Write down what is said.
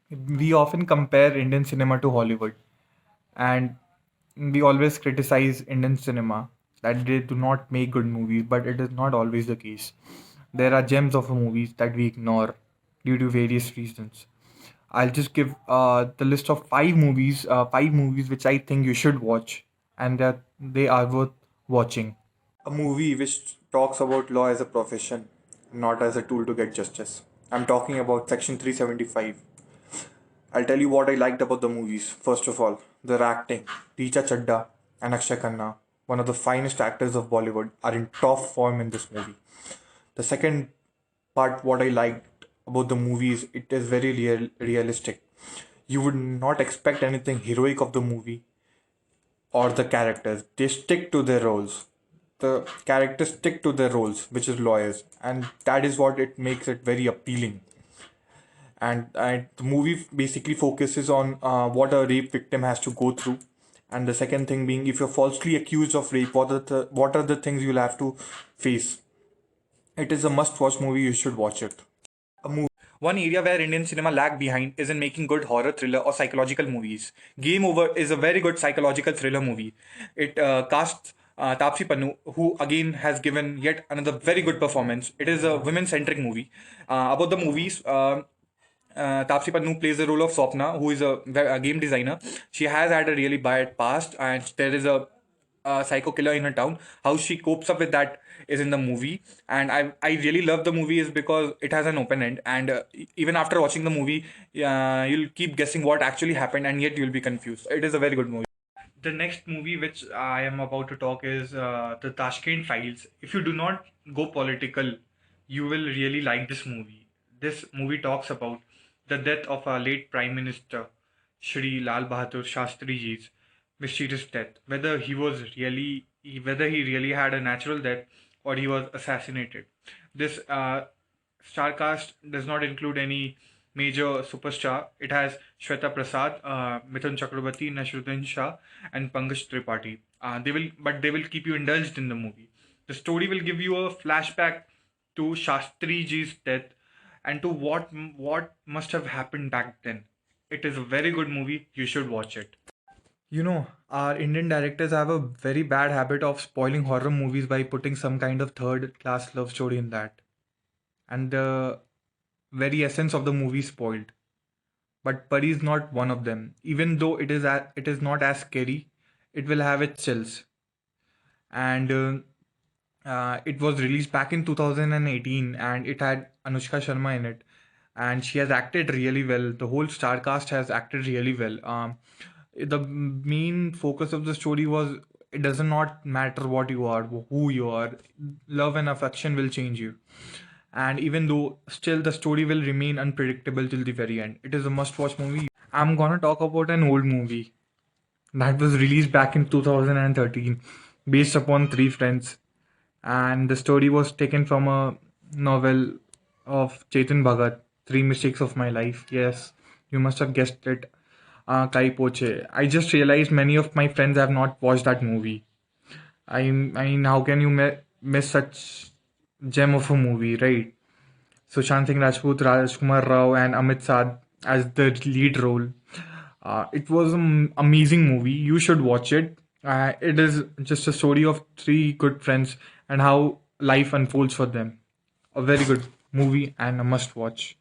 We often compare Indian cinema to Hollywood, and we always criticize Indian cinema that they do not make good movies, but it is not always the case. There are gems of movies that we ignore due to various reasons. I'll just give the list of five movies which I think you should watch, and that they are worth watching. A movie which talks about law as a profession, not as a tool to get justice. I'm talking about Section 375. I'll tell you what I liked about the movies. First of all, their acting. Richa Chadda and Akshay Khanna, one of the finest actors of Bollywood, are in top form in this movie. The second part, what I liked about the movie is it is very realistic. You would not expect anything heroic of the movie or the characters. They stick to their roles. The characters stick to their roles, which is lawyers, and that is what it makes it very appealing. And the movie basically focuses on what a rape victim has to go through, and the second thing being, if you're falsely accused of rape, what are the things you'll have to face. It is a must-watch movie. You should watch it. One area where Indian cinema lag behind is in making good horror, thriller, or psychological movies. Game Over is a very good psychological thriller movie. It casts Tapsi Pannu, who again has given yet another very good performance. It is a women-centric movie. About the movies, Tapsi Pannu plays the role of Swapna, who is a game designer. She has had a really bad past, and there is a psycho killer in her town. How she copes up with that is in the movie, and I really love the movie is because it has an open end, and even after watching the movie, you'll keep guessing what actually happened, and yet you'll be confused. It is a very good movie. The next movie which I am about to talk is the Tashkent Files. If you do not go political, you will really like this movie. This movie talks about the death of our late Prime Minister, Shri Lal Bahadur Shastri Ji's mysterious death. Whether he really had a natural death or he was assassinated. This star cast does not include any major superstar. It has Shweta Prasad, Mithun Chakrabarti, Nasruddin Shah, and Pankaj Tripathi. They will keep you indulged in the movie. The story will give you a flashback to Shastri Ji's death and to what must have happened back then. It is a very good movie. You should watch it. Our Indian directors have a very bad habit of spoiling horror movies by putting some kind of third class love story in that. And the very essence of the movie is spoiled. But Pari is not one of them. Even though it is not as scary, it will have its chills. And it was released back in 2018, and it had Anushka Sharma in it, and she has acted really well. The whole star cast has acted really well. The main focus of the story was it does not matter what you are, who you are, love and affection will change you. And even though still the story will remain unpredictable till the very end, it is a must watch movie. I'm gonna talk about an old movie that was released back in 2013 based upon three friends, and the story was taken from a novel of Chetan Bhagat, Three Mistakes of My Life. Yes, you must have guessed it. Kai Poche. I just realized many of my friends have not watched that movie. I mean, how can you miss such gem of a movie, right? Sushant Singh Rajput, Rajkumar Rao, and Amit Saad as the lead role. It was an amazing movie. You should watch it. It is just a story of three good friends and how life unfolds for them. A very good movie and a must watch.